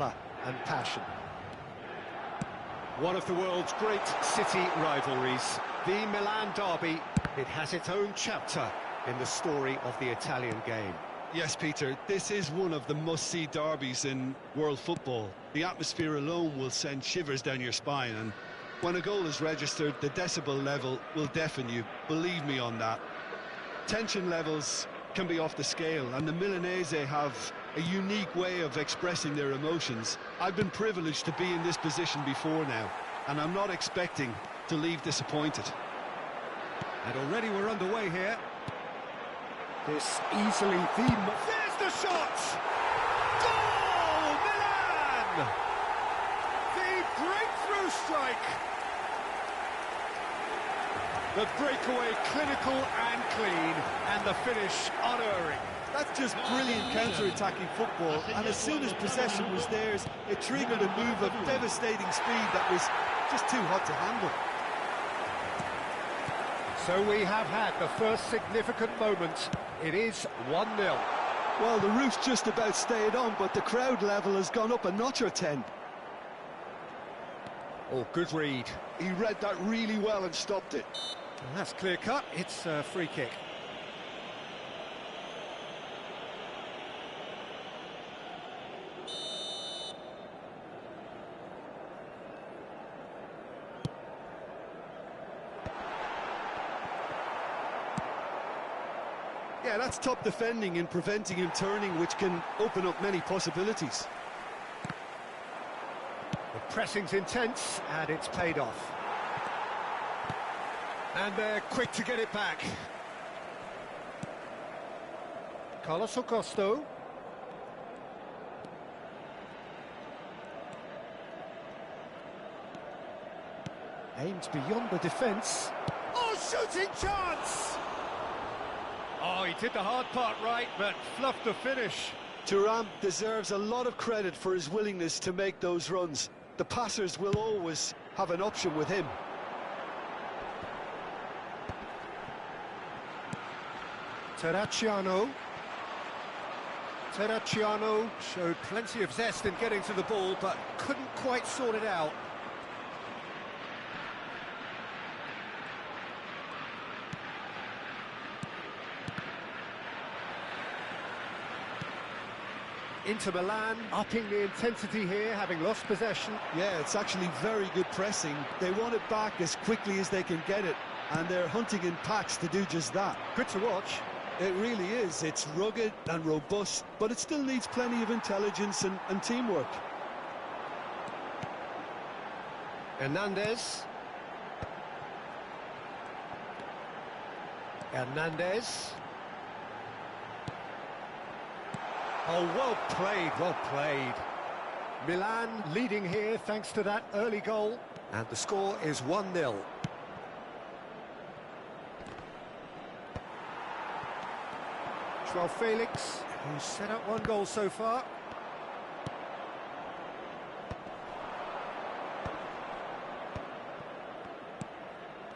and passion. One of the world's great city rivalries, the Milan derby. It has its own chapter in the story of the Italian game. Yes, Peter, this is one of the must-see derbies in world football. The atmosphere alone will send shivers down your spine, and when a goal is registered, the decibel level will deafen you. Believe me on that. Tension levels can be off the scale, and the Milanese have a unique way of expressing their emotions. I've been privileged to be in this position before now, and I'm not expecting to leave disappointed. And already we're underway here. This easily the... There's the shot! Goal! Milan! The breakthrough strike! The breakaway clinical and clean, and the finish unerring. That's just brilliant counter-attacking football, and as soon as possession was theirs, it triggered a move of devastating speed that was just too hot to handle. So we have had the first significant moment. It is 1-0. Well, the roof's just about stayed on, but the crowd level has gone up a notch or 10. Oh, good read. He read that really well and stopped it. And that's clear-cut. It's a free kick. Yeah, that's top defending and preventing him turning, which can open up many possibilities. The pressing's intense, and it's paid off. And they're quick to get it back. Carlos Augusto. Aims beyond the defence. Oh, shooting chance! Oh, he did the hard part right, but fluffed the finish. Thuram deserves a lot of credit for his willingness to make those runs. The passers will always have an option with him. Terracciano showed plenty of zest in getting to the ball, but couldn't quite sort it out. Inter Milan upping the intensity here, having lost possession. Yeah, it's actually very good pressing. They want it back as quickly as they can get it, and they're hunting in packs to do just that. Good to watch. It really is. It's rugged and robust, but it still needs plenty of intelligence and teamwork. Hernandez. Oh, well played, well played. Milan leading here thanks to that early goal. And the score is 1-0. João Felix, who's set up one goal so far.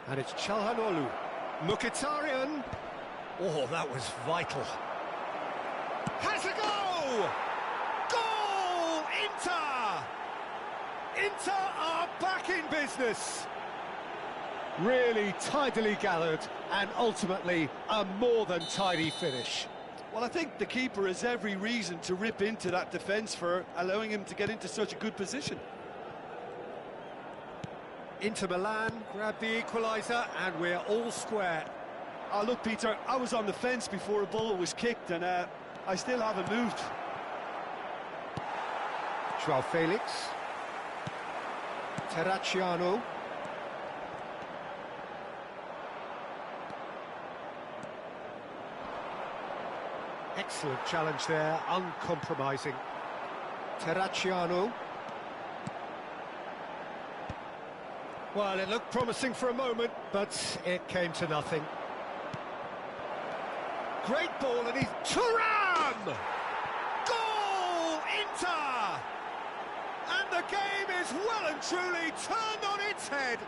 And it's Çalhanoğlu. Mkhitaryan. Oh, that was vital. Has a goal! Goal! Inter! Inter are back in business. Really tidily gathered, and ultimately a more than tidy finish. Well, I think the keeper has every reason to rip into that defence for allowing him to get into such a good position. Inter Milan grab the equaliser, and we're all square. Oh, look, Peter, I was on the fence before a ball was kicked, and I still haven't moved. João Felix. Terracciano. Excellent challenge there, uncompromising. Terracciano. Well, it looked promising for a moment, but it came to nothing. Great ball, and he's... Thuram! Goal! Inter! And the game is well and truly turned on its head.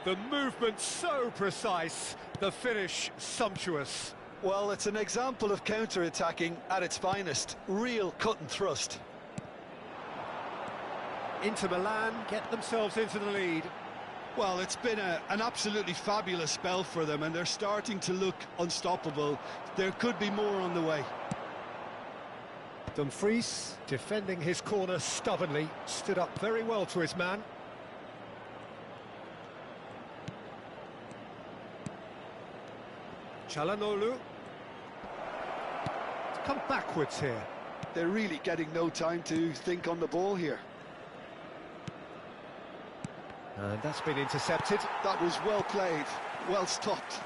The movement so precise, the finish sumptuous. Well, it's an example of counter-attacking at its finest. Real cut and thrust. Inter Milan get themselves into the lead. Well, it's been an absolutely fabulous spell for them, and they're starting to look unstoppable. There could be more on the way. Dumfries, defending his corner stubbornly, stood up very well to his man. Çalhanoğlu. It's come backwards here. They're really getting no time to think on the ball here. And that's been intercepted. That was well played, well stopped.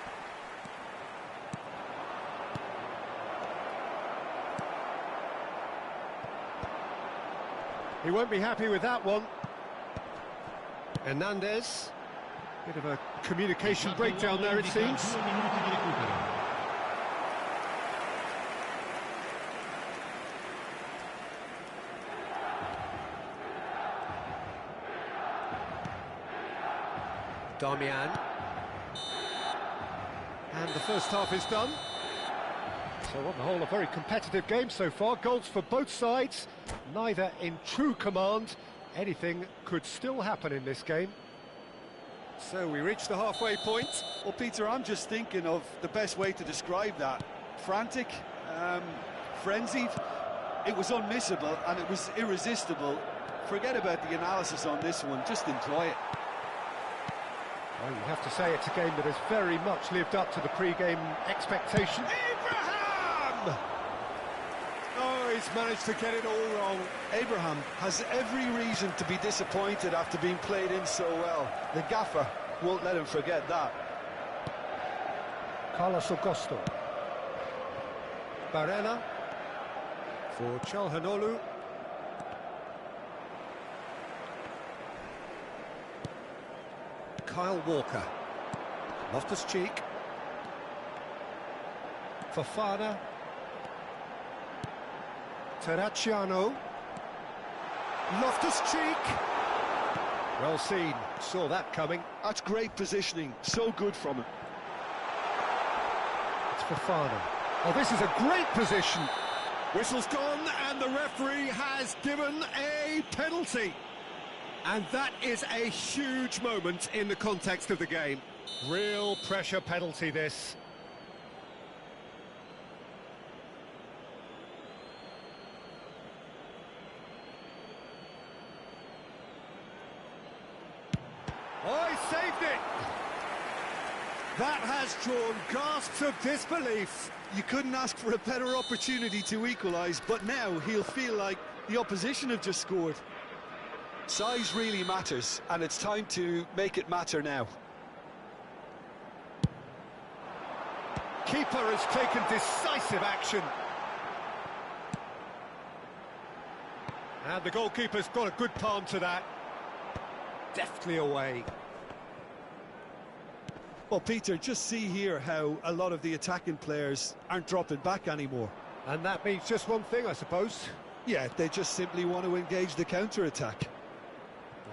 He won't be happy with that one. Hernandez. Bit of a communication breakdown there, it seems. Darmian. And the first half is done. So on the whole, a very competitive game so far. Goals for both sides, neither in true command. Anything could still happen in this game. So we reach the halfway point. Well, Peter, I'm just thinking of the best way to describe that. Frantic, frenzied. It was unmissable and it was irresistible. Forget about the analysis on this one, just enjoy it. Well, you have to say it's a game that has very much lived up to the pre-game expectation. Abraham! Oh, he's managed to get it all wrong. Abraham has every reason to be disappointed after being played in so well. The gaffer won't let him forget that. Carlos Augusto. Barella for Çalhanoğlu. Kyle Walker. Loftus-Cheek. Fofana. Terracciano. Loftus-Cheek. Well seen, saw that coming. That's great positioning, so good from him. It's Fofana. Oh, this is a great position. Whistle's gone and the referee has given a penalty. And that is a huge moment in the context of the game. Real pressure penalty, this. Oh, he saved it! That has drawn gasps of disbelief. You couldn't ask for a better opportunity to equalise, but now he'll feel like the opposition have just scored. Size really matters, and it's time to make it matter now. Keeper has taken decisive action. And the goalkeeper's got a good palm to that. Deftly away. Well, Peter, just see here how a lot of the attacking players aren't dropping back anymore. And that means just one thing, I suppose. Yeah, they just simply want to engage the counter-attack.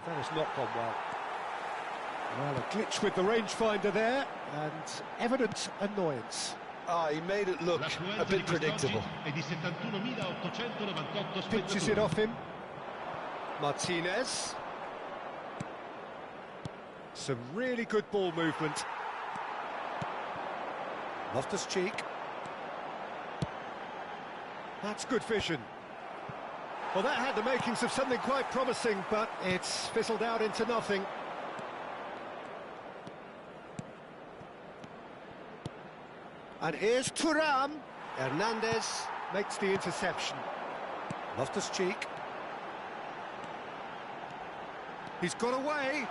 That has not gone well. Well, a glitch with the rangefinder there, and evident annoyance. Ah, he made it look a bit predictable. Pitches it off him. Martinez. Some really good ball movement. Loftus-Cheek. That's good vision. Well, that had the makings of something quite promising, but it's fizzled out into nothing. And here's Thuram. Hernandez makes the interception. Loftus-Cheek. He's got away.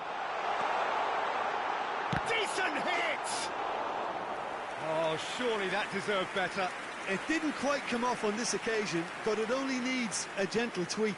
Decent hit! Oh, surely that deserved better. It didn't quite come off on this occasion, but it only needs a gentle tweak.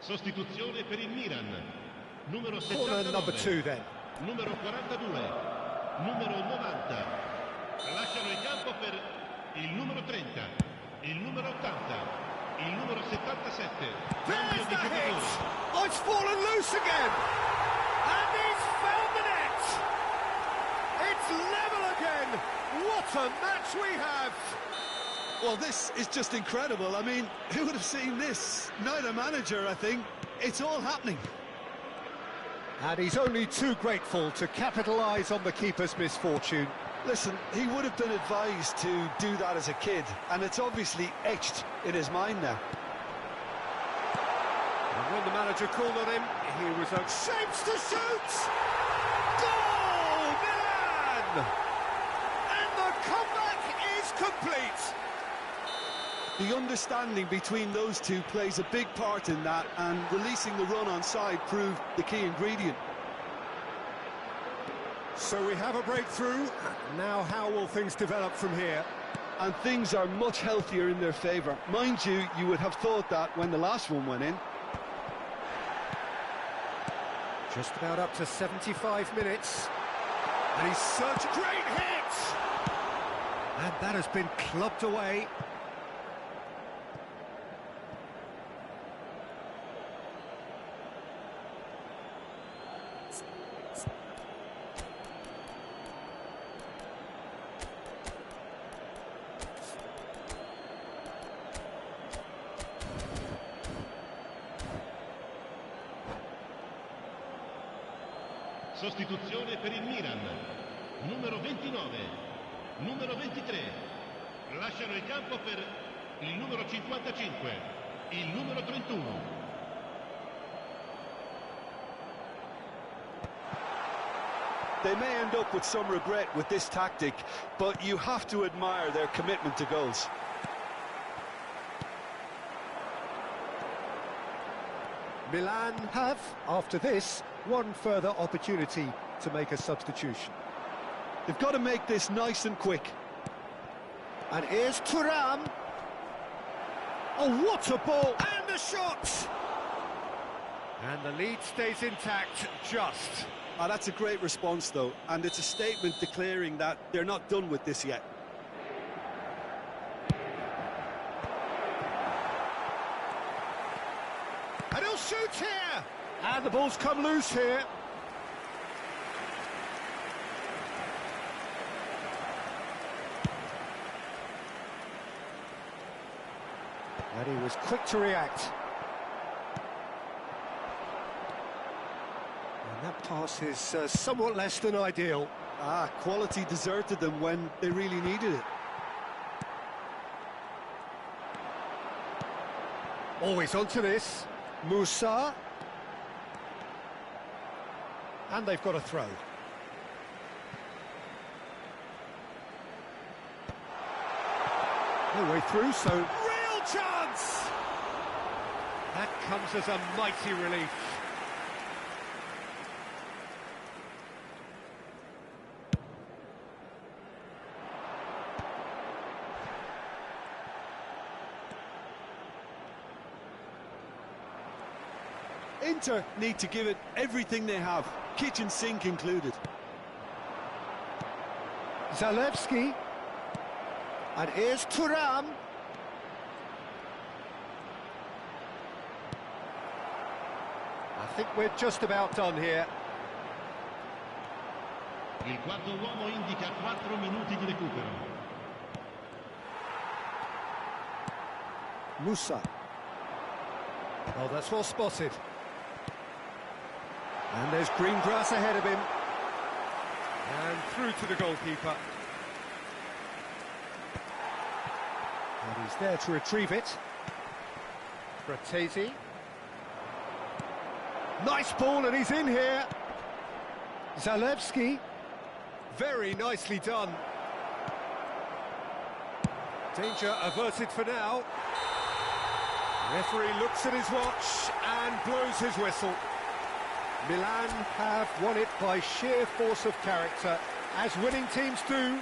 Sostituzione per il Milan. Numero Corner 79. number 2 then. Numero 42. Numero 90. Lasciano il campo per il numero 30. Il numero 80. Il numero 77. There's the hit! Oh, it's fallen loose again! And he's found the net! It's level again! What a match we have! Well, this is just incredible. I mean, who would have seen this? Neither manager, I think. It's all happening. And he's only too grateful to capitalise on the keeper's misfortune. Listen, he would have been advised to do that as a kid, and it's obviously etched in his mind now. And when the manager called on him, he was a shapes to shoot! Goal, Milan! And the comeback is complete! The understanding between those two plays a big part in that, and releasing the run on side proved the key ingredient. So we have a breakthrough. Now how will things develop from here? And things are much healthier in their favour. Mind you, you would have thought that when the last one went in. Just about up to 75 minutes. And he's such a great hit! And that has been clubbed away. Sostituzione per il Milan. Numero 29. Numero 23. Lasciano il campo per il numero 55. Il numero 31. They may end up with some regret with this tactic, but you have to admire their commitment to goals. Milan have, after this, one further opportunity to make a substitution. They've got to make this nice and quick. And here's Thuram. Oh, what a ball! And a shot! And the lead stays intact, just. Ah, that's a great response, though, and it's a statement declaring that they're not done with this yet. And he'll shoot here! And the ball's come loose here. And he was quick to react. And that pass is somewhat less than ideal. Ah, quality deserted them when they really needed it. Always onto this. Musa. And they've got a throw. No way through, so... Real chance! That comes as a mighty relief. Inter need to give it everything they have, kitchen sink included. Zalewski. And here's Thuram. I think we're just about done here. Il quarto uomo indica 4 minuti di recupero. Musa. Oh, that's well spotted. And there's green grass ahead of him. And through to the goalkeeper. And he's there to retrieve it. Fratesi. Nice ball, and he's in here. Zalewski. Very nicely done. Danger averted for now. Referee looks at his watch and blows his whistle. Milan have won it by sheer force of character, as winning teams do.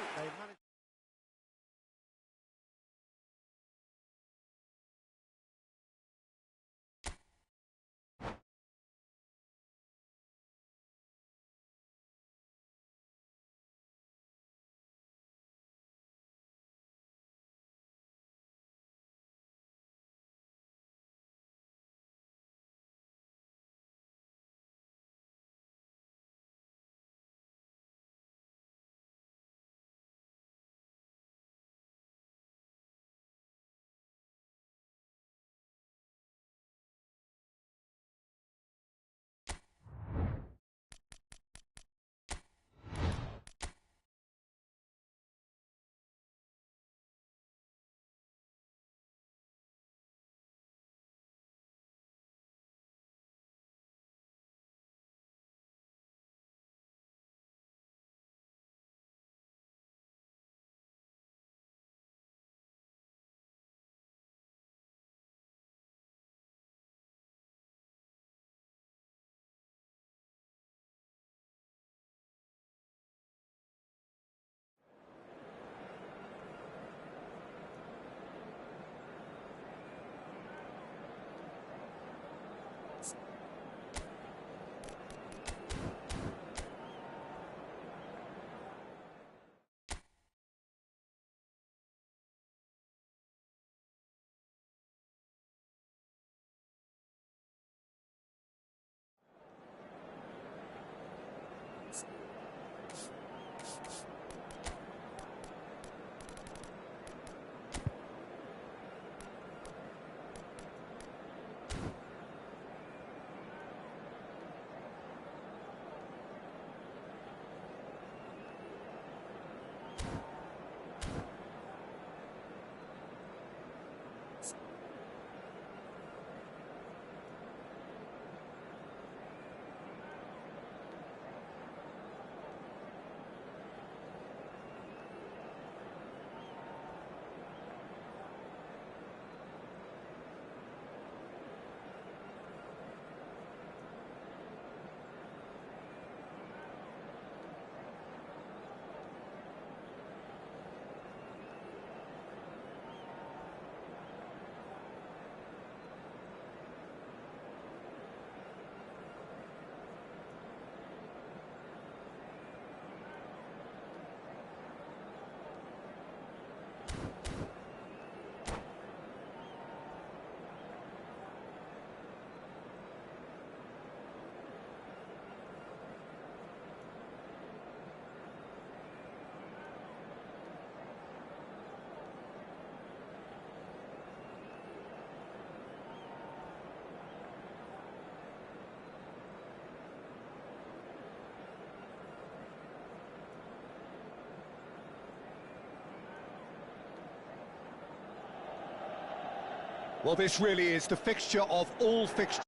Well, this really is the fixture of all fixtures.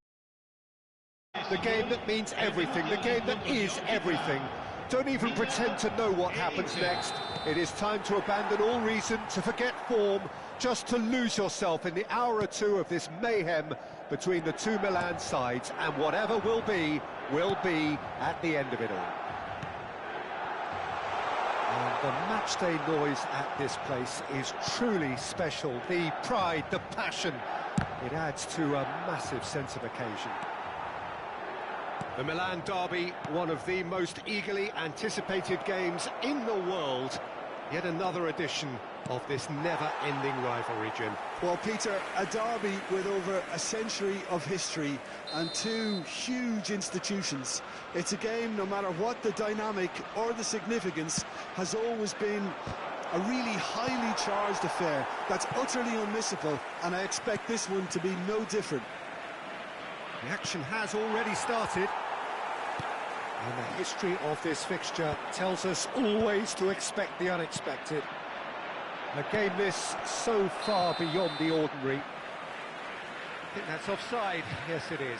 The game that means everything, the game that is everything. Don't even pretend to know what happens next. It is time to abandon all reason, to forget form, just to lose yourself in the hour or two of this mayhem between the two Milan sides, and whatever will be at the end of it all. And the matchday noise at this place is truly special. The pride, the passion, it adds to a massive sense of occasion. The Milan derby, one of the most eagerly anticipated games in the world. Yet another edition of this never-ending rivalry, Jim. Well, Peter, a derby with over a century of history and two huge institutions. It's a game, no matter what the dynamic or the significance, has always been a really highly charged affair that's utterly unmissable, and I expect this one to be no different. The action has already started. And the history of this fixture tells us always to expect the unexpected. A game this so far beyond the ordinary. I think that's offside. Yes, it is.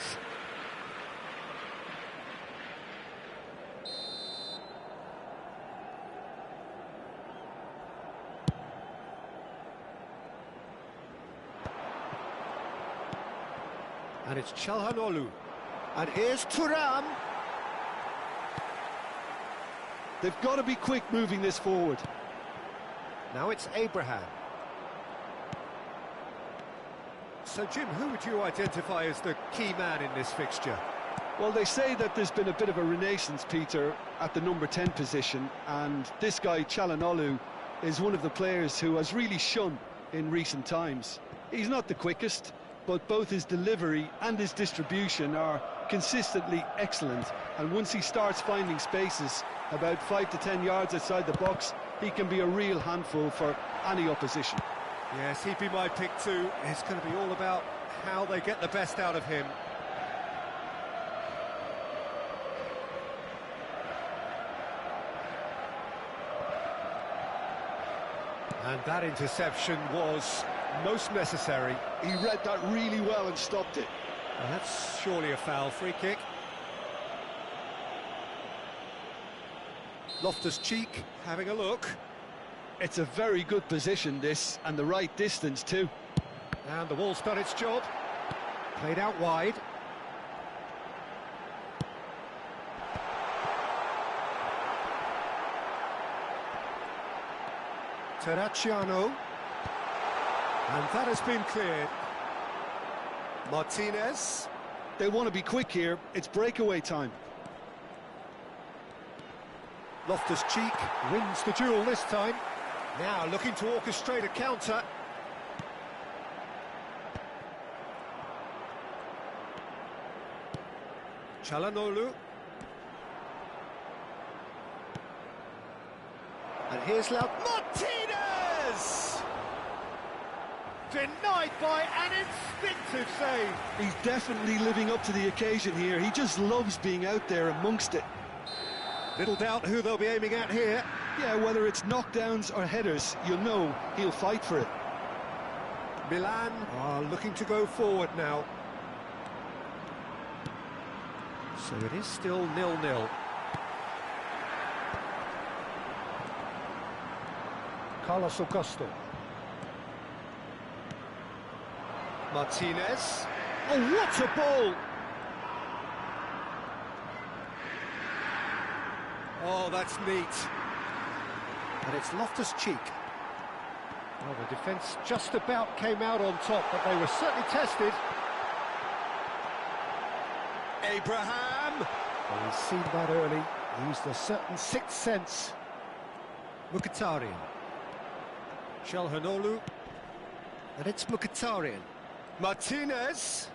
And it's Çalhanoğlu. And here's Thuram. They've got to be quick moving this forward. Now it's Abraham. So, Jim, who would you identify as the key man in this fixture? Well, they say that there's been a bit of a renaissance, Peter, at the number 10 position, and this guy, Çalhanoğlu, is one of the players who has really shone in recent times. He's not the quickest, but both his delivery and his distribution are consistently excellent, and once he starts finding spaces about 5 to 10 yards outside the box, he can be a real handful for any opposition. Yes, he'd be my pick too. It's going to be all about how they get the best out of him. And that interception was most necessary. He read that really well and stopped it. And that's surely a foul. Free kick. Loftus-Cheek having a look. It's a very good position, this, and the right distance too. And the ball's done its job. Played out wide. Terracciano. And that has been cleared. Martinez. They want to be quick here. It's breakaway time. Loftus-Cheek wins the duel this time. Now looking to orchestrate a counter. Çalhanoğlu. And here's Martinez! Denied by an instinctive save. He's definitely living up to the occasion here. He just loves being out there amongst it. Little doubt who they'll be aiming at here. Yeah, whether it's knockdowns or headers, you'll know he'll fight for it. Milan are looking to go forward now. So it is still 0-0. Carlos Augusto. Martinez. Oh, what a ball! Oh, that's neat. And it's Loftus-Cheek. Well, the defence just about came out on top, but they were certainly tested. Abraham! Well, he's seen that early. He used a certain sixth sense. Mkhitaryan. Çalhanoğlu. And it's Mkhitaryan. Martinez.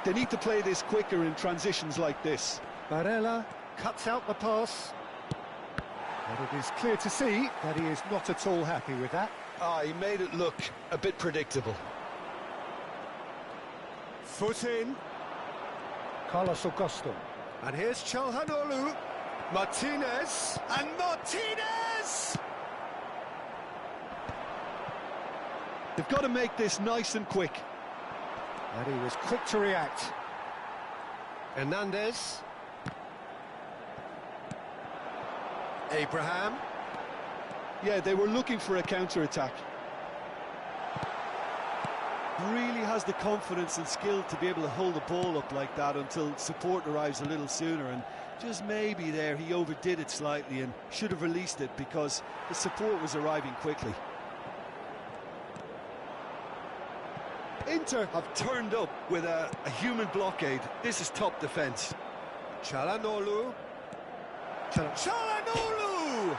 They need to play this quicker in transitions like this. Barella cuts out the pass. But it is clear to see that he is not at all happy with that. He made it look a bit predictable. Foot in. Carlos Augusto. And here's Çalhanoğlu. Martinez. And Martinez! They've got to make this nice and quick. And he was quick to react. Hernandez. Abraham. Yeah, they were looking for a counter-attack. Really has the confidence and skill to be able to hold the ball up like that until support arrives a little sooner, and just maybe there he overdid it slightly and should have released it because the support was arriving quickly. Inter have turned up with a human blockade. This is top defence. Çalhanoğlu. Çalhanoğlu!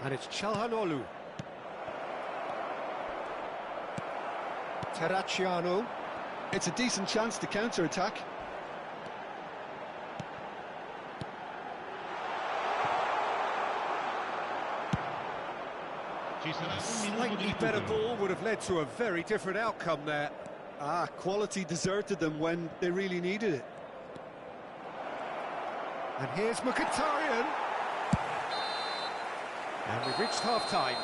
And it's Çalhanoğlu. Terracciano. It's a decent chance to counter-attack. Slightly better ball would have led to a very different outcome there. Quality deserted them when they really needed it. And here's Mkhitaryan. And we've reached half-time.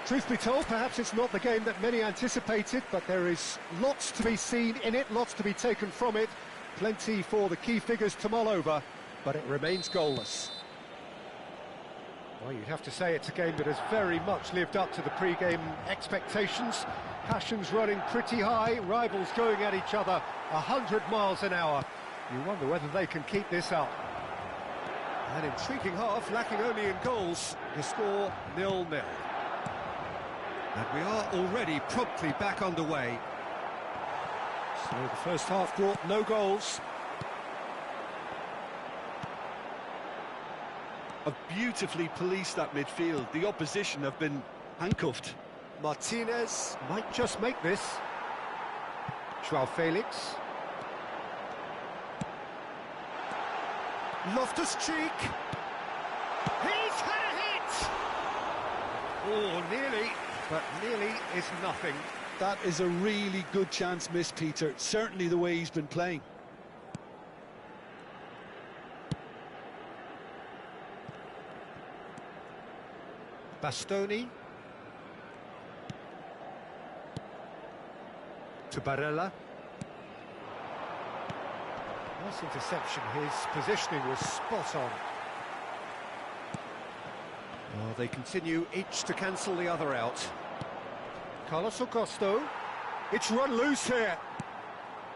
Truth be told, perhaps it's not the game that many anticipated, but there is lots to be seen in it, lots to be taken from it. Plenty for the key figures to mull over, but it remains goalless. Well, you'd have to say it's a game that has very much lived up to the pre-game expectations. Passions running pretty high, rivals going at each other 100 miles an hour. You wonder whether they can keep this up. An intriguing half, lacking only in goals. The score 0-0. And we are already promptly back underway. So the first half brought no goals. Have beautifully policed that midfield. The opposition have been handcuffed. Martinez might just make this. João Felix. Loftus-Cheek. He's had a hit! Oh, nearly, but nearly is nothing. That is a really good chance missed, Peter. Certainly the way he's been playing. Bastoni. To Barella. Nice interception, his positioning was spot on. Well, they continue each to cancel the other out. Carlos Augusto. It's run loose here.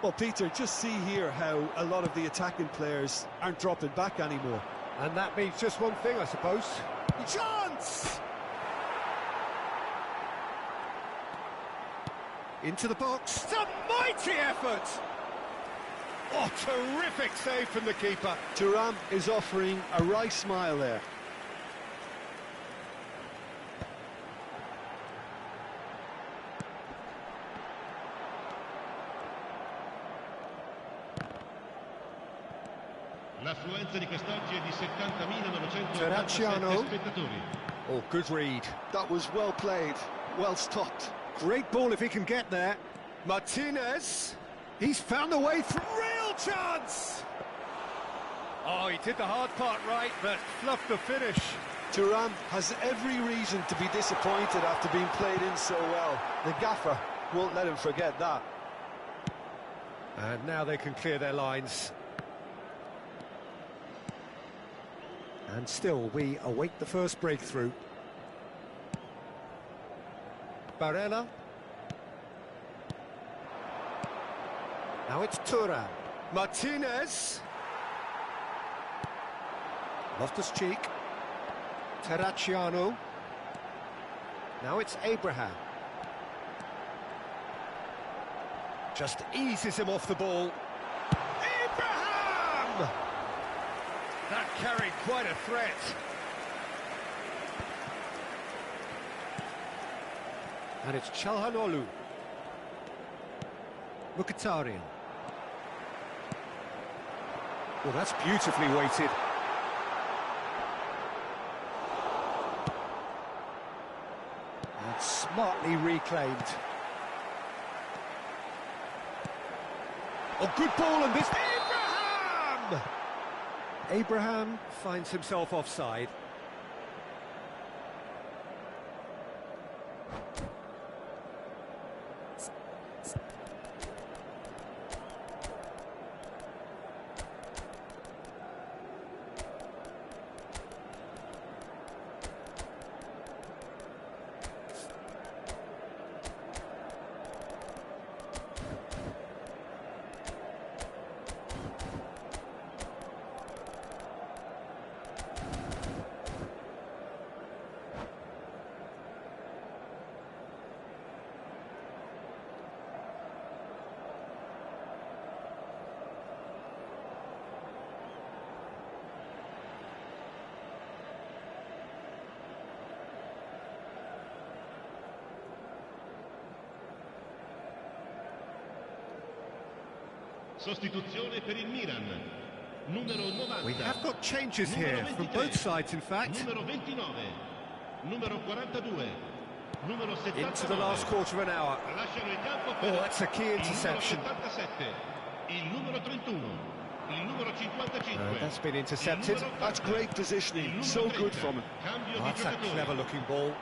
Well, Peter, just see here how a lot of the attacking players aren't dropping back anymore. And that means just one thing, I suppose. Chance! Into the box. It's a mighty effort! Oh, terrific save from the keeper. Thuram is offering a wry smile there. L'affluenza di quest'oggi è di 70.980 Terracciano. spettatori. Oh, good read. That was well played, well stopped. Great ball if he can get there. Martinez. He's found a way through. Real chance! Oh, he did the hard part right, but fluffed the finish. Thuram has every reason to be disappointed after being played in so well. The gaffer won't let him forget that. And now they can clear their lines. And still, we await the first breakthrough. Barella. Now it's Thuram. Martinez. Loftus-Cheek. Terracciano. Now it's Abraham. Just eases him off the ball. Abraham! That carried quite a threat. And it's Çalhanoğlu. Mkhitaryan. Well, that's beautifully weighted. And smartly reclaimed. Oh, good ball, and this... Abraham! Abraham finds himself offside. Sostituzione per il Milan. Numero 90. We have got changes here from both sides, in fact. Numero 29. Numero 42. Numero 79. Into the last quarter of an hour. Lasciano il campo Oh, that's a key interception. Il numero 77. Il numero 31. Il numero 55. That's been intercepted. That's great positioning, so good from him. Cambio Oh, di that's a giocatore. clever-looking ball.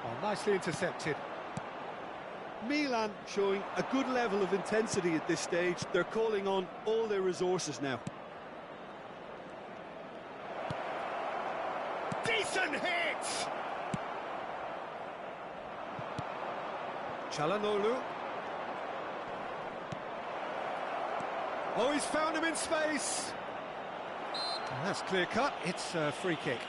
Oh, nicely intercepted. Milan showing a good level of intensity at this stage. They're calling on all their resources now. Decent hit! Çalhanoğlu. Oh, he's found him in space. And that's clear cut. It's a free kick.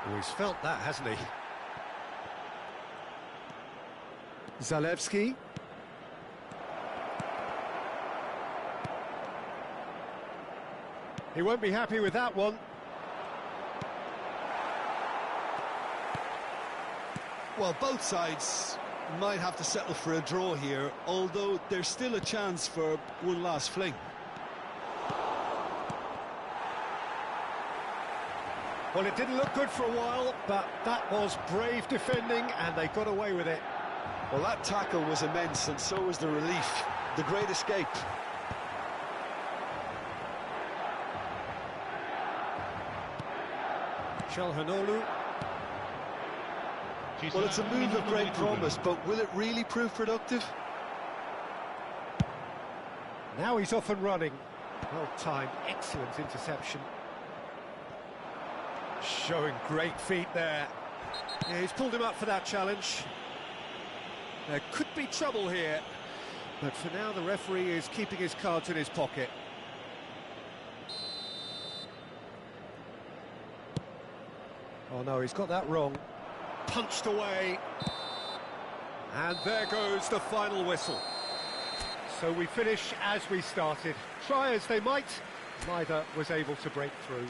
Oh, he's felt that, hasn't he? Zalewski. He won't be happy with that one. Well, both sides might have to settle for a draw here, although there's still a chance for one last fling. Well, it didn't look good for a while, but that was brave defending, and they got away with it. Well, that tackle was immense, and so was the relief. The great escape. Çalhanoğlu. Well, it's a move of great promise, but will it really prove productive? Now he's off and running. Well timed, excellent interception. Showing great feet there. Yeah, he's pulled him up for that challenge. There could be trouble here, but for now the referee is keeping his cards in his pocket. Oh no, he's got that wrong. Punched away. And there goes the final whistle. So we finish as we started. Try as they might, neither was able to break through.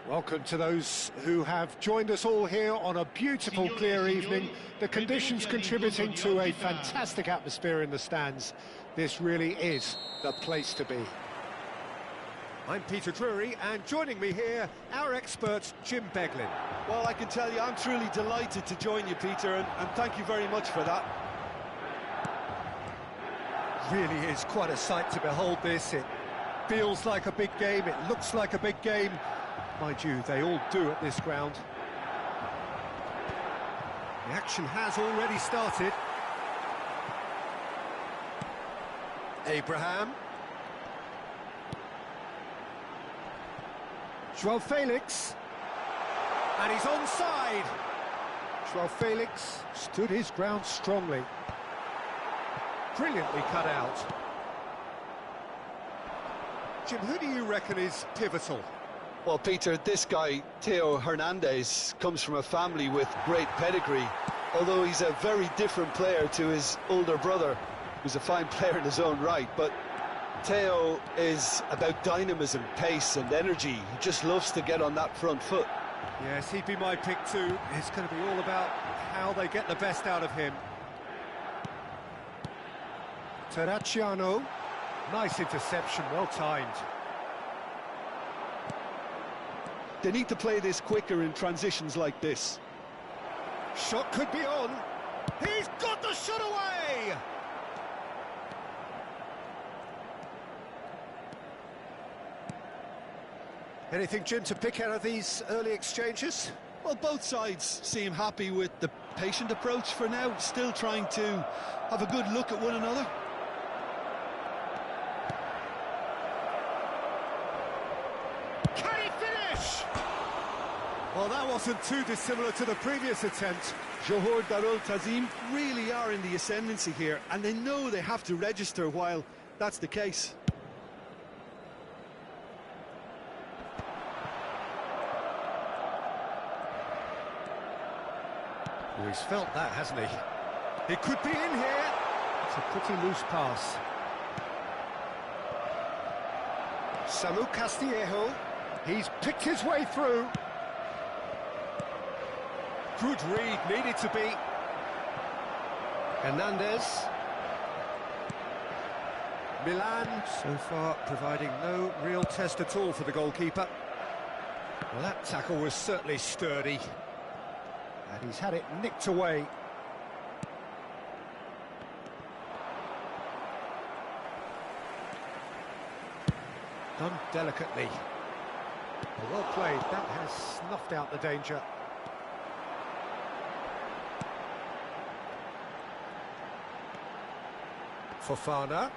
Welcome to those who have joined us all here on a beautiful, clear evening. The conditions contributing to a fantastic atmosphere in the stands. This really is the place to be. I'm Peter Drury, and joining me here, our expert, Jim Beglin. Well, I can tell you, I'm truly delighted to join you, Peter, and thank you very much for that. Really is quite a sight to behold this. It feels like a big game, it looks like a big game. Mind you, they all do at this ground. The action has already started. Abraham. Joao Felix. And he's onside. Joao Felix stood his ground strongly. Brilliantly cut out. Jim, who do you reckon is pivotal? Well, Peter, this guy, Theo Hernandez, comes from a family with great pedigree, although he's a very different player to his older brother, who's a fine player in his own right. But Theo is about dynamism, pace and energy. He just loves to get on that front foot. Yes, he'd be my pick too. It's going to be all about how they get the best out of him. Terracciano. Nice interception, well timed. They need to play this quicker in transitions like this. Shot could be on. He's got the shot away! Anything, Jim, to pick out of these early exchanges? Well, both sides seem happy with the patient approach for now, still trying to have a good look at one another. Can he finish? Well, that wasn't too dissimilar to the previous attempt. Johor Darul Tazim really are in the ascendancy here, and they know they have to register while that's the case. Well, he's felt that, hasn't he? He could be in here. It's a pretty loose pass. Samu Castillejo. He's picked his way through. Good read, needed to be. Hernandez. Milan, so far providing no real test at all for the goalkeeper. Well, that tackle was certainly sturdy. And he's had it nicked away. Done delicately. Well played, that has snuffed out the danger. Fofana.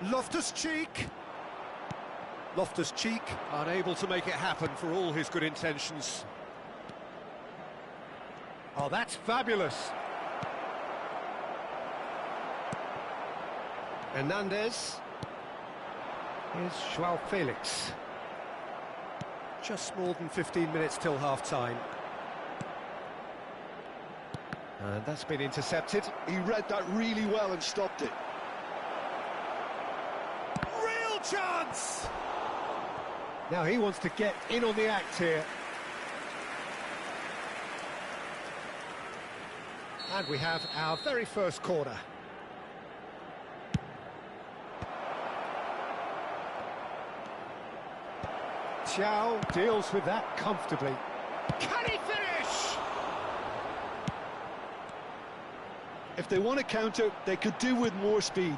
Loftus-Cheek. Loftus-Cheek unable to make it happen for all his good intentions. Oh, that's fabulous. Hernandez. Here's Joao Felix. Just more than 15 minutes till half-time. And that's been intercepted. He read that really well and stopped it. Real chance! Now he wants to get in on the act here. And we have our very first corner. Xiao deals with that comfortably. Can he finish? If they want to counter, they could do with more speed.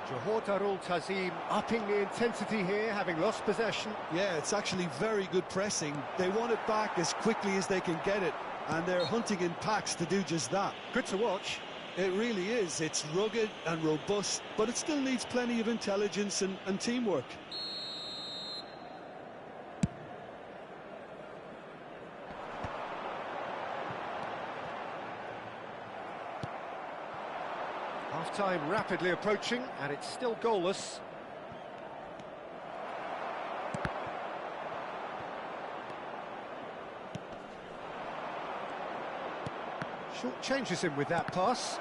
Johor Darul Tazim upping the intensity here, having lost possession. Yeah, it's actually very good pressing. They want it back as quickly as they can get it, and they're hunting in packs to do just that. Good to watch. It really is. It's rugged and robust, but it still needs plenty of intelligence and teamwork. Half-time rapidly approaching, and it's still goalless. Short changes him with that pass.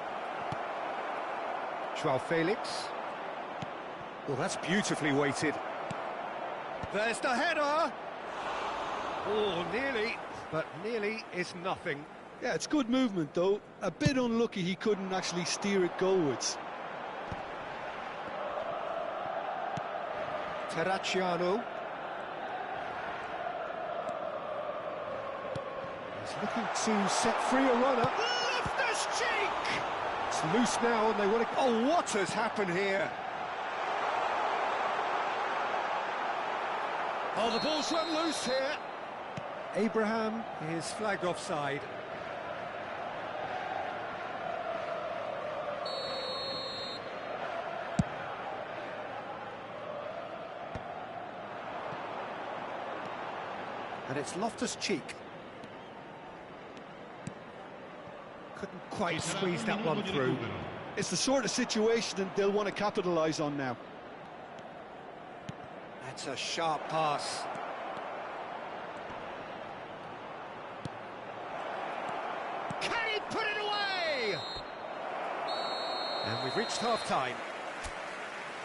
Joao Felix. Well, that's beautifully weighted. There's the header! Oh, nearly, but nearly is nothing. Yeah, it's good movement, though. A bit unlucky he couldn't actually steer it goalwards. Terracciano. He's looking to set free a runner. Loftus cheek! It's loose now and they want to... Oh, what has happened here? Oh, the ball's run loose here. Abraham is flagged offside. And it's Loftus-Cheek. Couldn't quite squeeze that one through. It's the sort of situation that they'll want to capitalise on now. That's a sharp pass. Can he put it away? And we've reached half-time.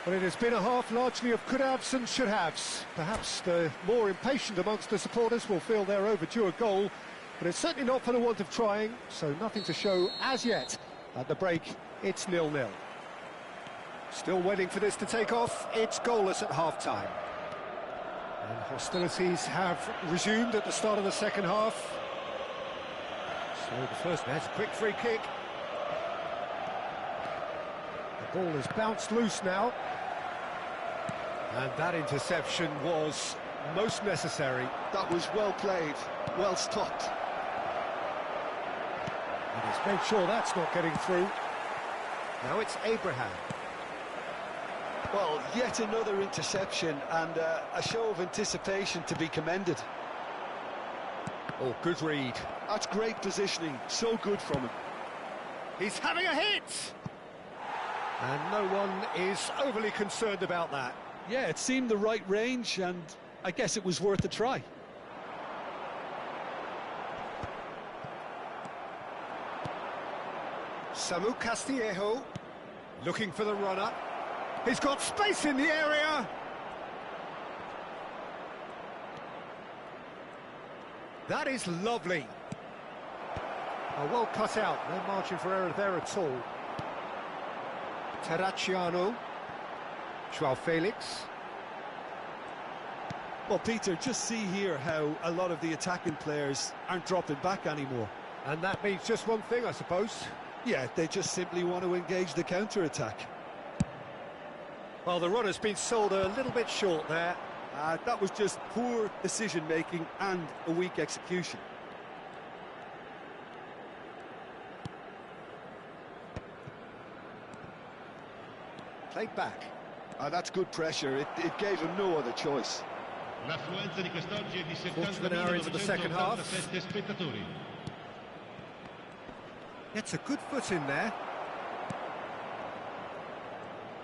Well, it has been a half largely of could-haves and should-haves. Perhaps the more impatient amongst the supporters will feel they're overdue a goal, but it's certainly not for the want of trying, so nothing to show as yet. At the break, it's 0-0. Still waiting for this to take off. It's goalless at half-time. And hostilities have resumed at the start of the second half. So the first, that's a quick free kick. The ball is bounced loose now. And that interception was most necessary. That was well played, well stopped. And he's made sure that's not getting through. Now it's Abraham. Well, yet another interception and a show of anticipation to be commended. Oh, good read. That's great positioning, so good from him. He's having a hit! And no one is overly concerned about that. Yeah, it seemed the right range, and I guess it was worth a try. Samu Castillejo, looking for the runner. He's got space in the area! That is lovely. Oh, well cut out, no margin for error there at all. Terracciano. Joao Felix. Well, Peter, just see here how a lot of the attacking players aren't dropping back anymore. And that means just one thing, I suppose. Yeah, they just simply want to engage the counter-attack. Well, the runner's been sold a little bit short there. That was just poor decision-making and a weak execution. Played back. That's good pressure. It gave him no other choice. L'affluenza di quest'oggi è di Quarter of an hour into the second half. 70.987 spettatori. Gets a good foot in there.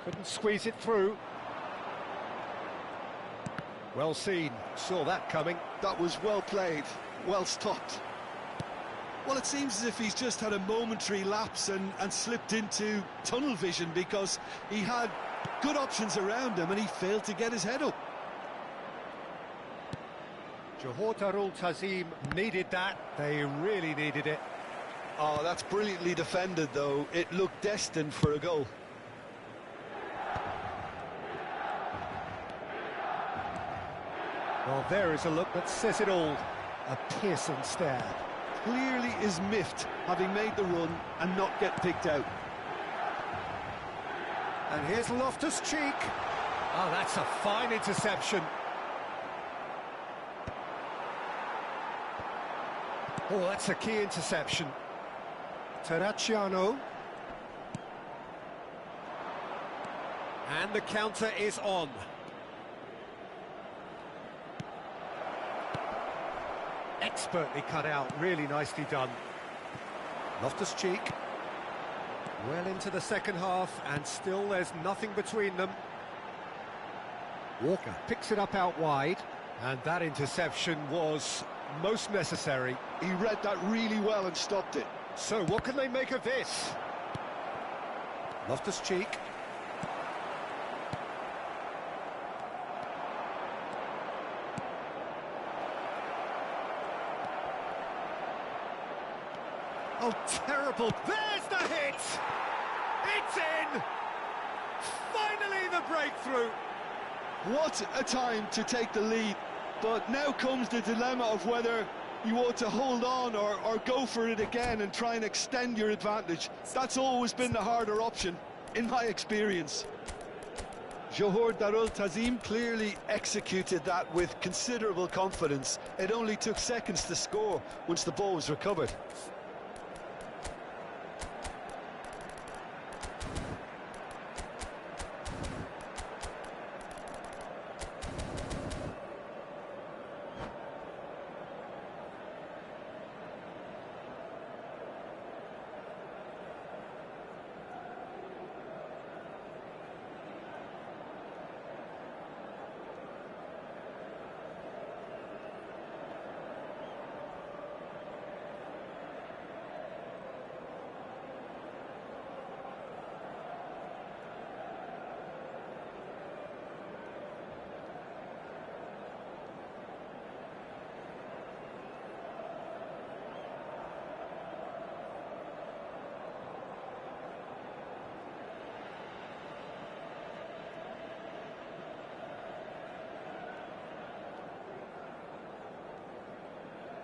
Couldn't squeeze it through. Well seen. Saw that coming. That was well played, well stopped. Well, it seems as if he's just had a momentary lapse and slipped into tunnel vision because he had good options around him and he failed to get his head up. Johor Darul Tazim needed that. They really needed it. Oh, that's brilliantly defended, though. It looked destined for a goal. Well, there is a look that says it all. A piercing stare. Clearly is miffed, having made the run and not get picked out. And here's Loftus-Cheek. Oh, that's a fine interception. Oh, that's a key interception. Terracciano. And the counter is on. Expertly cut out, really nicely done. Loftus-Cheek. Well into the second half, and still there's nothing between them. Walker picks it up out wide, and that interception was most necessary. He read that really well and stopped it. So what can they make of this? Loftus-Cheek. Oh, terrible. There's the hit! It's in! Finally the breakthrough! What a time to take the lead, but now comes the dilemma of whether you ought to hold on or go for it again and try and extend your advantage. That's always been the harder option, in my experience. Johor Darul Tazim clearly executed that with considerable confidence. It only took seconds to score once the ball was recovered.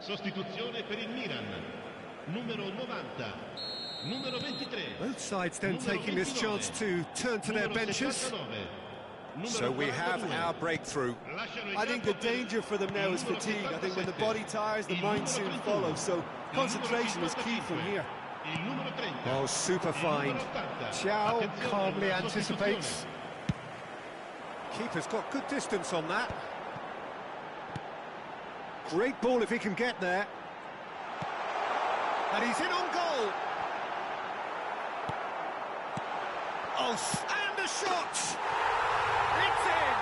Sostituzione per il Milan. Numero 90. Numero 23. Both sides then taking this chance to turn to their benches. So we have our breakthrough. I think the danger for them now is fatigue. I think when the body tires, the mind soon follows. So concentration is key from here. Oh, super fine. Chow calmly anticipates. Keeper's got good distance on that. Great ball if he can get there. And he's in on goal. Oh, and the shot! It's in!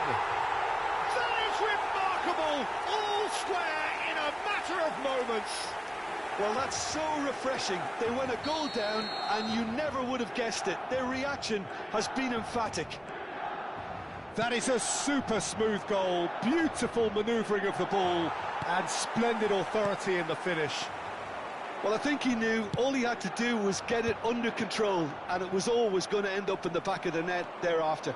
That is remarkable! All square in a matter of moments. Well, that's so refreshing. They went a goal down and you never would have guessed it. Their reaction has been emphatic. That is a super smooth goal. Beautiful manoeuvring of the ball and splendid authority in the finish. Well, I think he knew all he had to do was get it under control, and it was always going to end up in the back of the net thereafter.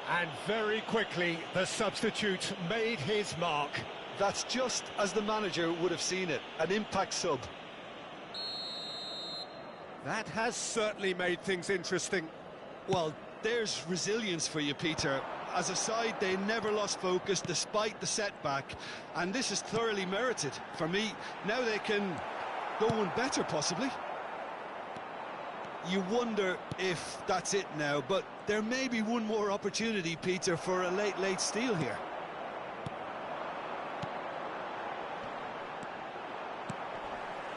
And very quickly, the substitute made his mark. That's just as the manager would have seen it, an impact sub. That has certainly made things interesting. Well, there's resilience for you, Peter. As a side, they never lost focus despite the setback, and this is thoroughly merited. For me, now they can go one better, possibly. You wonder if that's it now, but there may be one more opportunity, Peter, for a late steal here.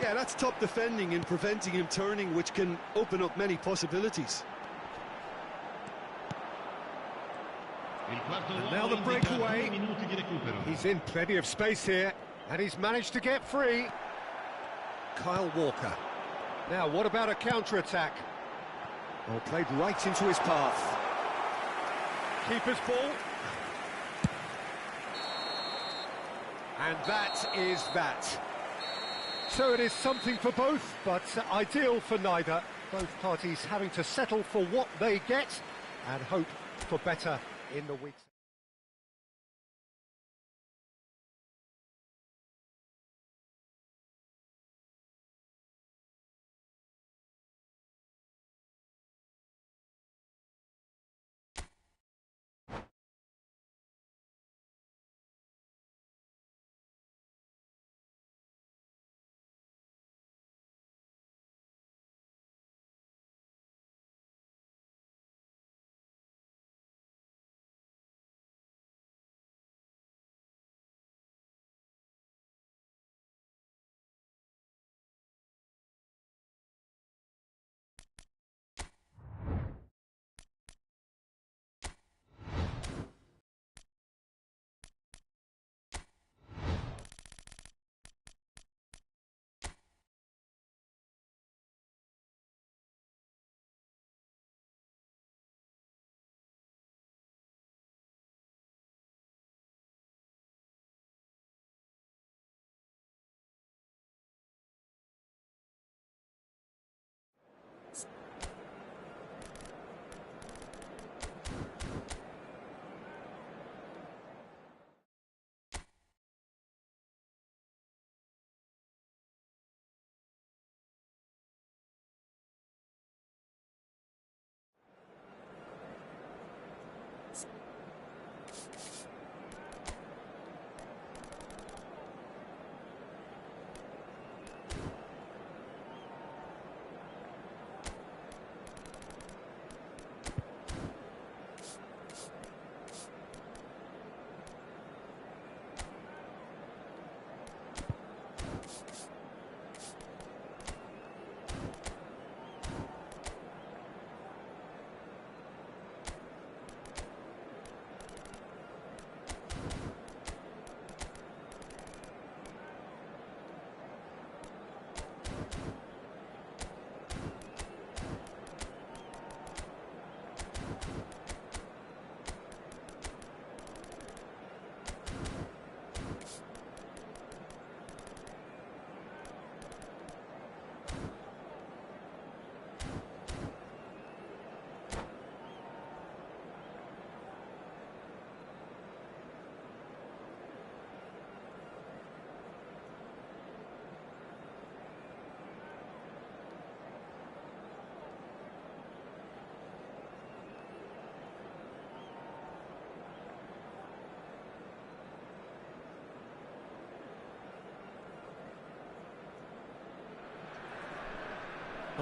Yeah, that's top defending and preventing him turning, which can open up many possibilities. And now the breakaway. He's in plenty of space here, and he's managed to get free. Kyle Walker. Now, what about a counter-attack? Oh, played right into his path. Keeper's ball. And that is that. So it is something for both, but ideal for neither. Both parties having to settle for what they get and hope for better in the weeks.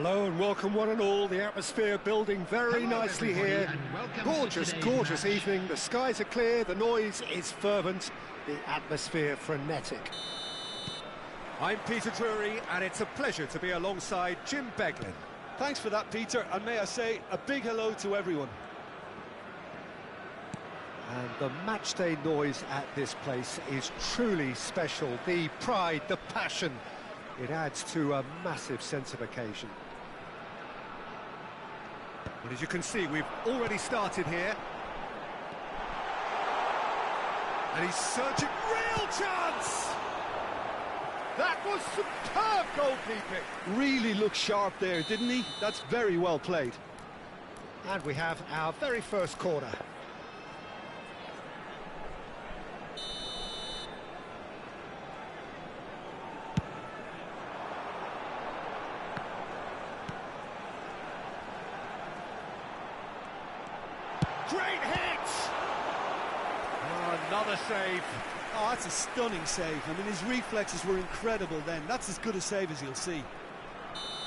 Hello and welcome one and all. The atmosphere building very nicely here. Gorgeous, gorgeous evening. The skies are clear, the noise is fervent, the atmosphere frenetic. I'm Peter Drury and it's a pleasure to be alongside Jim Beglin. Thanks for that, Peter, and may I say a big hello to everyone. And the matchday noise at this place is truly special. The pride, the passion, it adds to a massive sense of occasion. But as you can see, we've already started here. And he's searching, real chance! That was superb goalkeeping. Really looked sharp there, didn't he? That's very well played. And we have our very first corner. Great hit! Oh, another save. Oh, that's a stunning save. I mean, his reflexes were incredible then. That's as good a save as you'll see.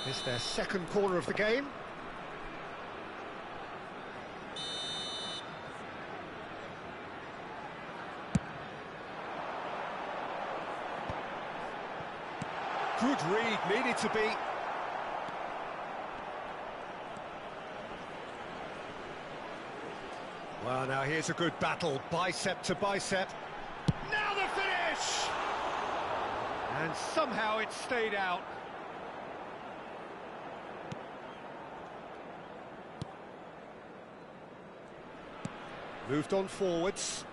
It's their second corner of the game. Good read, needed to be. Well, now here's a good battle, bicep to bicep. Now the finish! And somehow it stayed out. Moved on forwards.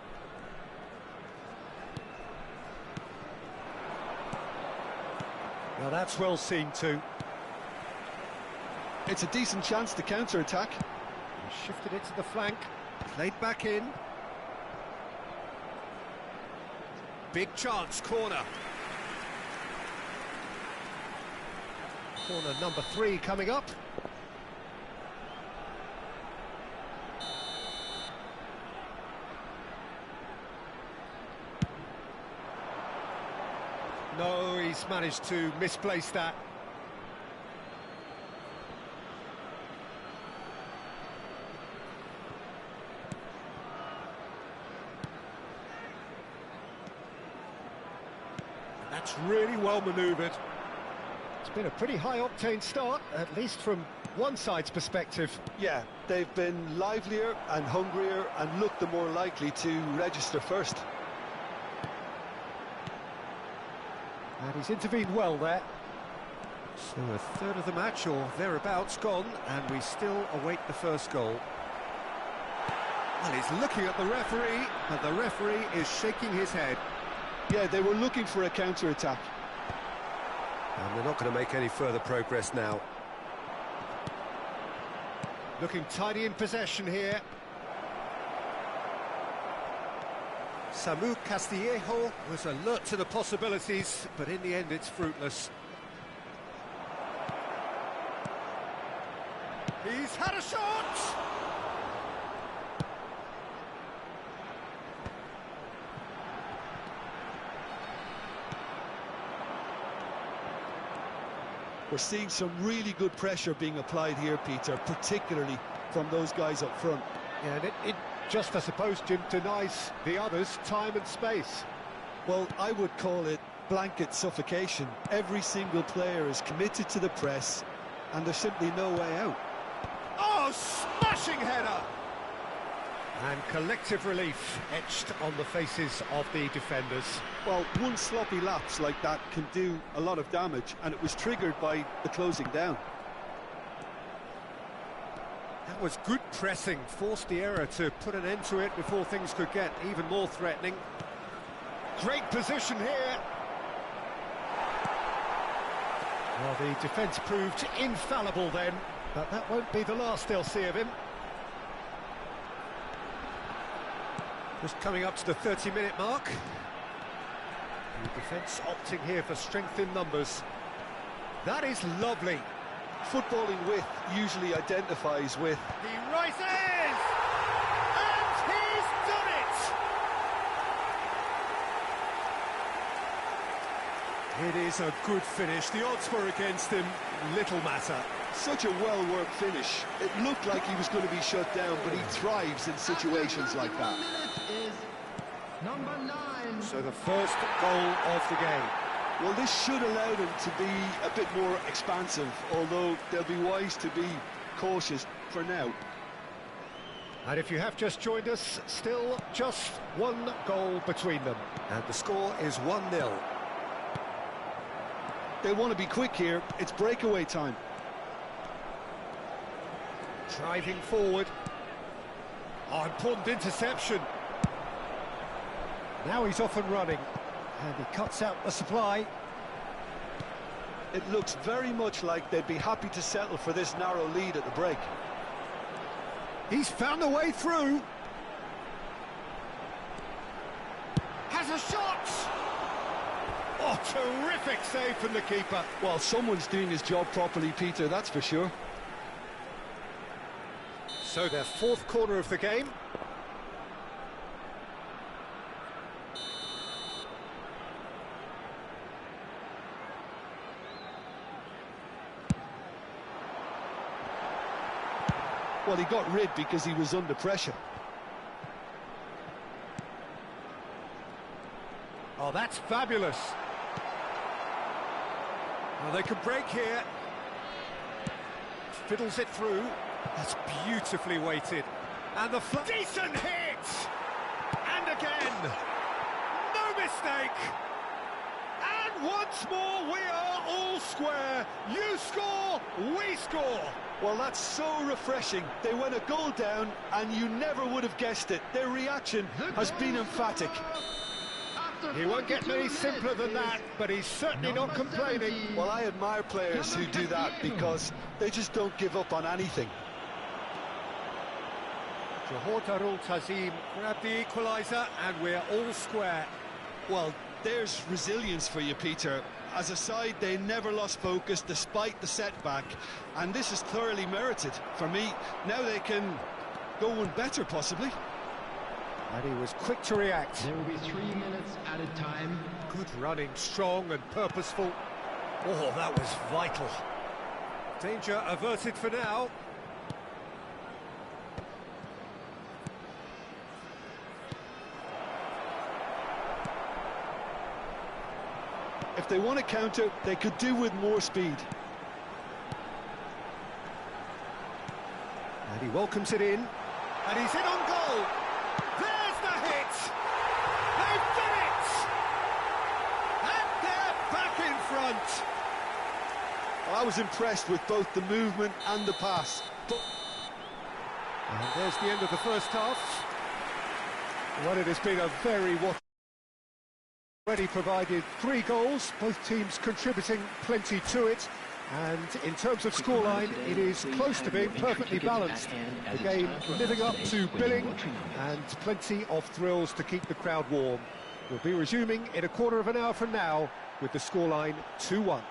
Now that's well seen too. It's a decent chance to counter-attack. He shifted it to the flank. Played back in. Big chance, corner. Corner number 3 coming up. No, he's managed to misplace that. That's really well manoeuvred. It's been a pretty high-octane start, at least from one side's perspective. Yeah, they've been livelier and hungrier and looked the more likely to register first. And he's intervened well there. So a third of the match, or thereabouts, gone, and we still await the first goal. Well, he's looking at the referee, and the referee is shaking his head. Yeah, they were looking for a counter-attack. And they're not going to make any further progress now. Looking tidy in possession here. Samu Castillejo was alert to the possibilities, but in the end it's fruitless. He's had a shot! We're seeing some really good pressure being applied here, Peter, particularly from those guys up front. Yeah, and it just, I suppose, Jim, denies the others time and space. Well, I would call it blanket suffocation. Every single player is committed to the press, and there's simply no way out. Oh, smashing header! And collective relief etched on the faces of the defenders. Well, one sloppy lapse like that can do a lot of damage, and it was triggered by the closing down. That was good pressing, forced the error to put an end to it before things could get even more threatening. Great position here. Well, the defence proved infallible then, but that won't be the last they'll see of him. Just coming up to the 30-minute mark. The defence opting here for strength in numbers. That is lovely. Footballing width usually identifies with... He rises! And he's done it! It is a good finish. The odds were against him. Little matter. Such a well-worked finish. It looked like he was going to be shut down, but he thrives in situations like that. Number 9. So the first goal of the game. Well, this should allow them to be a bit more expansive, although they'll be wise to be cautious for now. And if you have just joined us, still just one goal between them. And the score is 1-0. They want to be quick here. It's breakaway time. Driving forward. Oh, important interception. Now he's off and running. And he cuts out the supply. It looks very much like they'd be happy to settle for this narrow lead at the break. He's found a way through. Has a shot! Oh, terrific save from the keeper. Well, someone's doing his job properly, Peter, that's for sure. So their fourth corner of the game. Well, he got rid because he was under pressure. Oh, that's fabulous. Well, they can break here. Fiddles it through. That's beautifully weighted. And the decent hit! And again! No mistake! And once more we are all square. You score, we score. Well, that's so refreshing. They went a goal down and you never would have guessed it. Their reaction has been emphatic. He won't get any simpler than that, but he's certainly not complaining. Well, I admire players who do that because they just don't give up on anything. Johor Darul Tazim grabbed the equaliser and we're all square. Well, there's resilience for you, Peter. As a side, they never lost focus despite the setback, and this is thoroughly merited. For me, now they can go one better, possibly. And he was quick to react. There will be 3 minutes added time. Good running, strong and purposeful. Oh, that was vital. Danger averted for now. If they want to counter, they could do with more speed. And he welcomes it in. And he's in on goal. There's the hit. They've done it. And they're back in front. Well, I was impressed with both the movement and the pass. And there's the end of the first half. Well, it has been a very already provided 3 goals, both teams contributing plenty to it, and in terms of scoreline it is close to being perfectly balanced. The game living up to billing and plenty of thrills to keep the crowd warm. We'll be resuming in a quarter of an hour from now with the scoreline 2-1.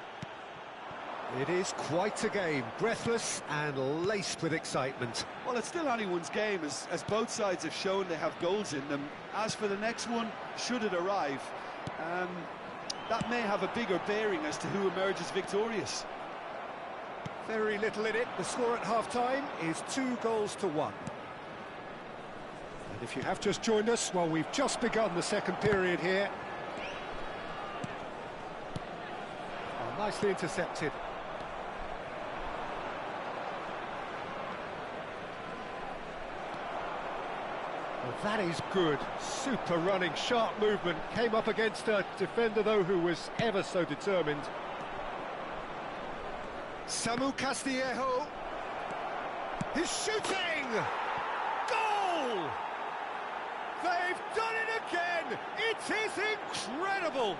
It is quite a game, breathless and laced with excitement. Well, it's still anyone's game, as both sides have shown they have goals in them. As for the next one, should it arrive, that may have a bigger bearing as to who emerges victorious. Very little in it. The score at half-time is 2-1. And if you have just joined us, well, we've just begun the second period here. Oh, nicely intercepted. Well, that is good. Super running, sharp movement. Came up against a defender, though, who was ever so determined. Samu Castillejo. He's shooting! Goal! They've done it again! It is incredible!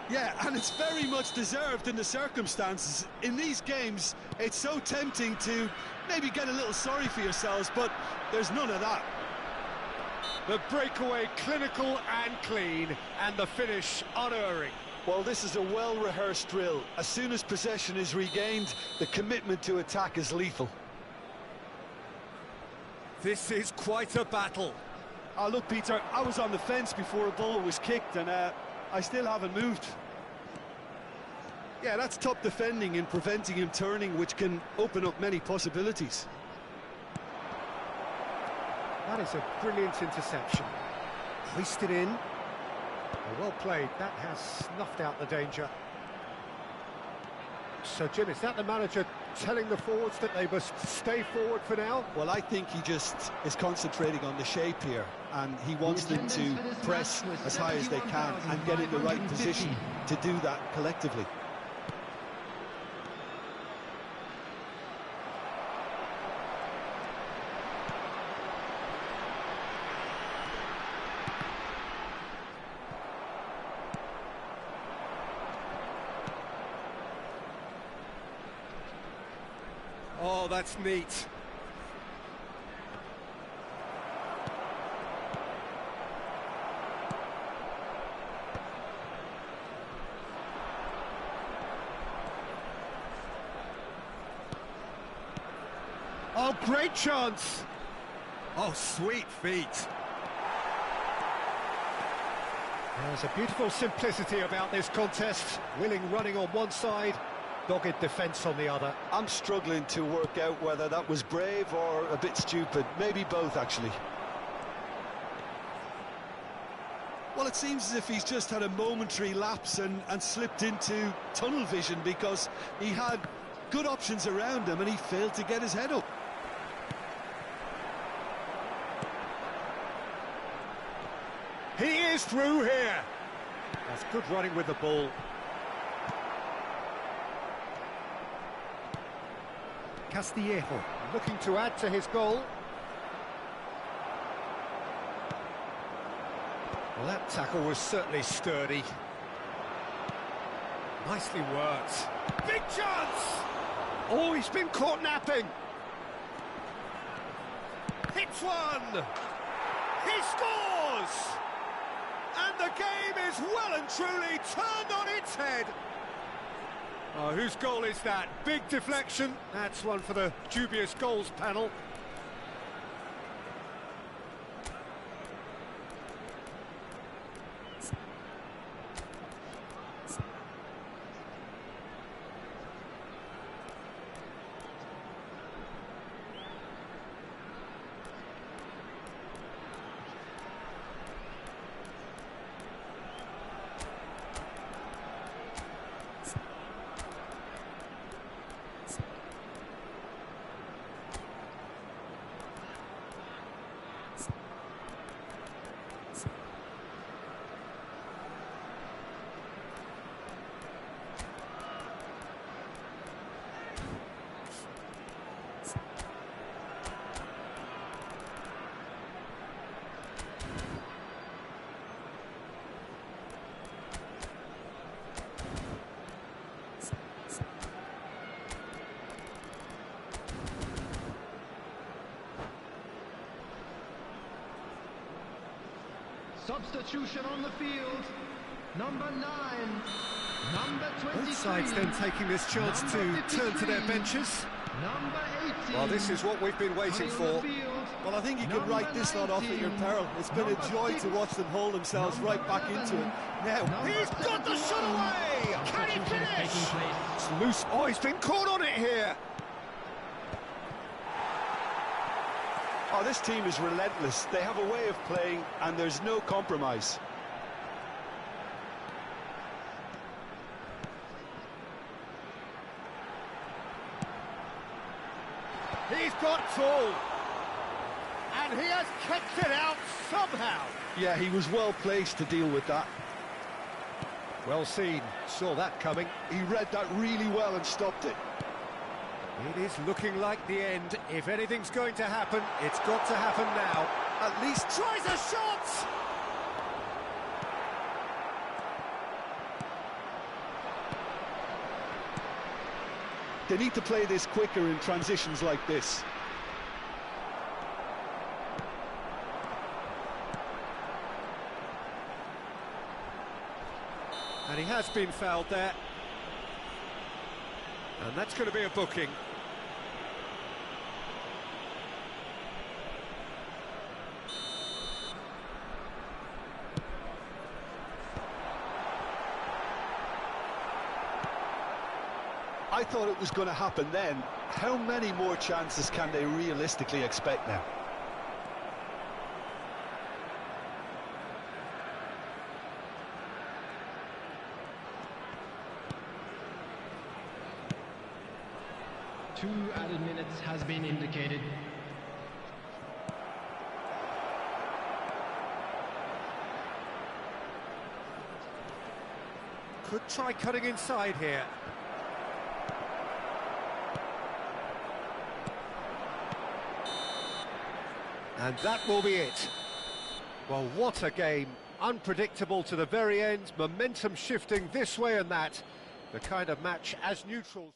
Yeah, and it's very much deserved in the circumstances. In these games, it's so tempting to maybe get a little sorry for yourselves, but there's none of that. The breakaway clinical and clean, and the finish unerring. Well, this is a well-rehearsed drill. As soon as possession is regained, the commitment to attack is lethal. This is quite a battle. Oh, look, Peter, I was on the fence before a ball was kicked, and I still haven't moved. Yeah, that's top defending and preventing him turning, which can open up many possibilities. That is a brilliant interception. Hoisted in. Well played. That has snuffed out the danger. So, Jim, is that the manager telling the forwards that they must stay forward for now? Well, I think he just is concentrating on the shape here, and he wants them to press as high as they can and get in the right position to do that collectively. Oh, that's neat. Oh, great chance. Oh, sweet feet. There's a beautiful simplicity about this contest. Willing running on one side, dogged defence on the other. I'm struggling to work out whether that was brave or a bit stupid. Maybe both, actually. Well, it seems as if he's just had a momentary lapse and slipped into tunnel vision, because he had good options around him and he failed to get his head up. He is through here. That's good running with the ball. Castillejo looking to add to his goal. Well, that tackle was certainly sturdy. Nicely worked. Big chance! Oh, he's been caught napping. Hits one! He scores! And the game is well and truly turned on its head. Oh, whose goal is that? Big deflection. That's one for the dubious goals panel. Substitution on the field, number 9, number 23. Both sides then taking this chance to turn to their benches. Number 18. Well, this is what we've been waiting for. Well, I think you could write this lot off at your peril. It's been a joy to watch them hold themselves right back into it. Now, He's got the shot away! Can he finish? It's loose. Oh, he's been caught on it here. oh, this team is relentless. They have a way of playing and there's no compromise. He's got tall. And he has kept it out somehow. Yeah, he was well placed to deal with that. Well seen. Saw that coming. He read that really well and stopped it. It is looking like the end. If anything's going to happen, it's got to happen now. At least tries a shot! They need to play this quicker in transitions like this. And he has been fouled there. And that's going to be a booking. I thought it was going to happen then. How many more chances can they realistically expect now? Two added minutes has been indicated. Could try cutting inside here. And that will be it. Well, what a game. Unpredictable to the very end, momentum shifting this way and that. The kind of match as neutrals.